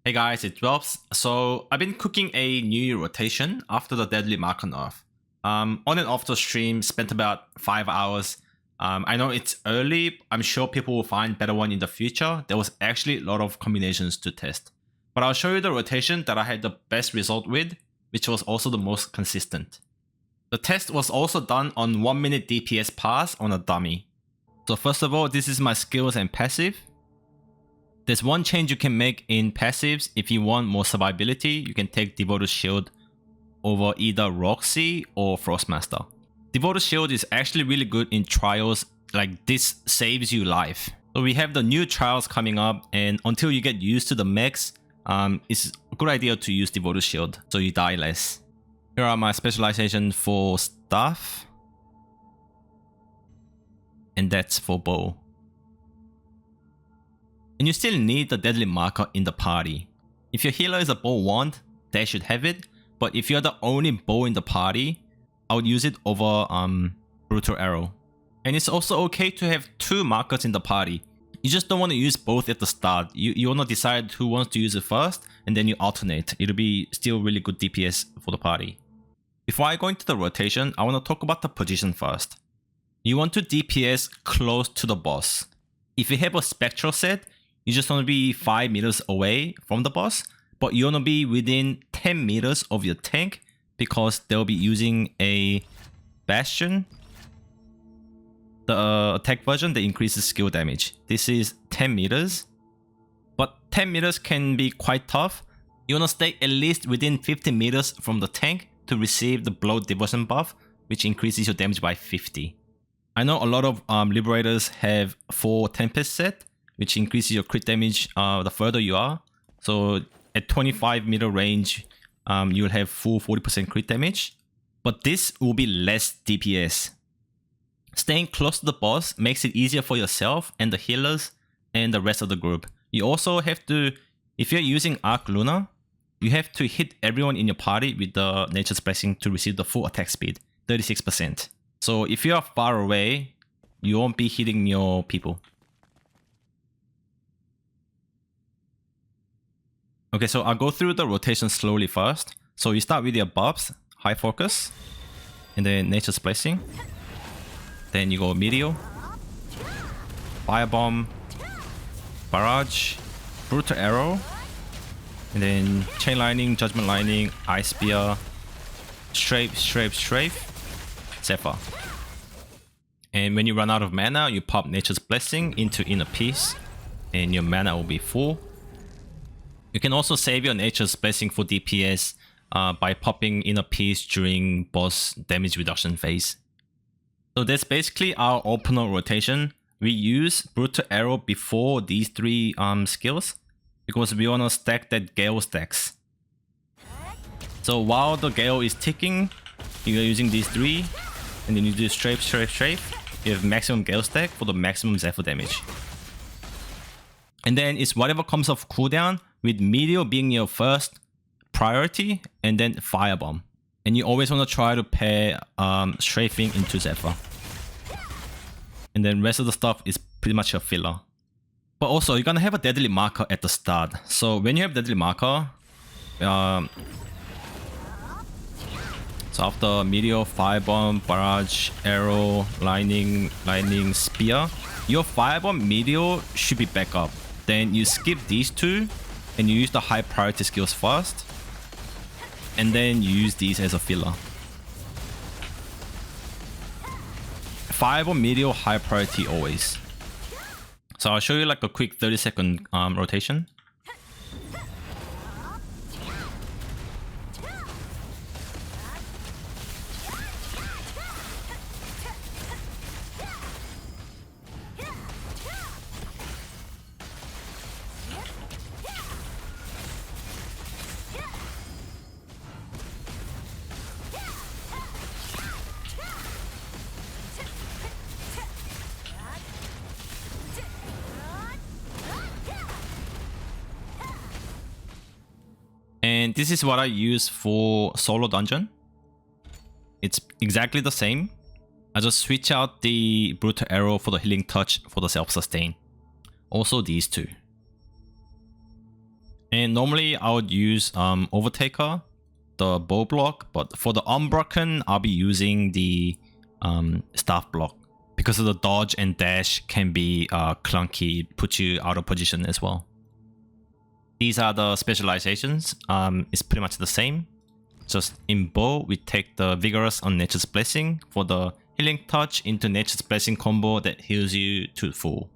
Hey guys, it's Welps. So I've been cooking a new rotation after the Deadly Marker nerf. On and off the stream, spent about 5 hours. I know it's early. I'm sure people will find better one in the future. There was actually a lot of combinations to test. But I'll show you the rotation that I had the best result with, which was also the most consistent. The test was also done on 1 minute DPS pass on a dummy. So first of all, this is my skills and passive. There's one change you can make in passives. If you want more survivability, you can take Devoted Shield over either Roxy or Frostmaster. Devoted Shield is actually really good in trials, like this saves you life. So we have the new trials coming up, and until you get used to the mechs, it's a good idea to use Devoted Shield so you die less. Here are my specialization for staff. And that's for bow. And you still need the Deadly Marker in the party. If your healer is a bow wand, they should have it. But if you're the only bow in the party, I would use it over Brutal Arrow. And it's also okay to have 2 markers in the party. You just don't want to use both at the start. You want to decide who wants to use it first, and then you alternate. It'll be still really good DPS for the party. Before I go into the rotation, I want to talk about the position first. You want to DPS close to the boss. If you have a Spectral set, you just want to be 5 meters away from the boss, but you want to be within 10 meters of your tank because they'll be using a Bastion, the attack version that increases skill damage. This is 10 meters, but 10 meters can be quite tough. You want to stay at least within 50 meters from the tank to receive the Blow Devotion buff, which increases your damage by 50. I know a lot of Liberators have 4 Tempest set, which increases your crit damage the further you are. So at 25 meter range, you'll have full 40% crit damage. But this will be less DPS. Staying close to the boss makes it easier for yourself and the healers and the rest of the group. You also have to, if you're using Arc Luna, you have to hit everyone in your party with the Nature's Blessing to receive the full attack speed, 36%. So if you are far away, you won't be hitting your people. Okay, so I'll go through the rotation slowly first. So you start with your buffs, High Focus, and then Nature's Blessing. Then you go Meteor, Firebomb, Barrage, Brutal Arrow, and then Chain Lightning, Judgment Lightning, Ice Spear, Strafe, Zephyr. And when you run out of mana, you pop Nature's Blessing into Inner Peace, and your mana will be full. You can also save your Nature's Blessing for DPS by popping Inner Peace during boss damage reduction phase. So that's basically our opener rotation. We use Brutal Arrow before these 3 skills because we want to stack that Gale stacks. So while the Gale is ticking, you're using these 3, and then you do Strafe. You have maximum Gale stack for the maximum Zephyr damage. And then it's whatever comes off cooldown, with Meteor being your first priority, and then Firebomb. And you always want to try to pair Strafing into Zephyr. And then rest of the stuff is pretty much a filler. But also, you're gonna have a Deadly Marker at the start. So when you have Deadly Marker, so after Meteor, Firebomb, Barrage, Arrow, Lightning, Spear, your Firebomb, Meteor should be back up. Then you skip these 2, and you use the high priority skills first, and then you use these as a filler. Firebomb, Meteor, high priority always. So I'll show you like a quick 30-second rotation. And this is what I use for solo dungeon. It's exactly the same. I just switch out the Brutal Arrow for the Healing Touch for the self-sustain. Also these 2. And normally I would use Overtaker, the bow block, but for the Unbroken, I'll be using the staff block because of the dodge and dash can be clunky, put you out of position as well. These are the specializations. It's pretty much the same. Just in bow, we take the Vigorous on Nature's Blessing for the Healing Touch into Nature's Blessing combo that heals you to full.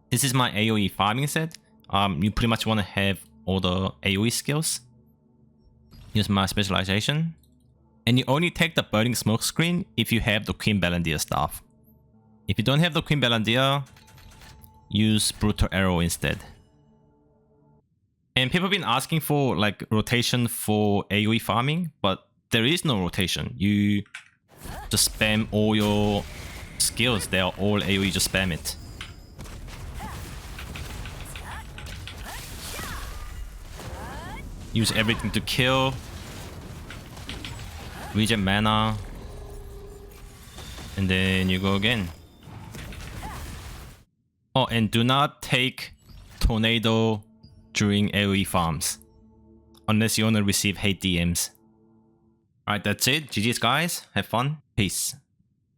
This is my AoE farming set. You pretty much want to have all the AoE skills. Use my specialization. And you only take the Burning Smoke Screen if you have the Queen Balandir staff. If you don't have the Queen Balandir, use Brutal Arrow instead. And people have been asking for like rotation for AoE farming, but there is no rotation. You just spam all your skills. They are all AoE, just spam it. Use everything to kill. Regen mana. And then you go again. Oh, and do not take Tornado during AoE farms. Unless you want to receive hate DMs. Alright, that's it. GG's guys. Have fun. Peace.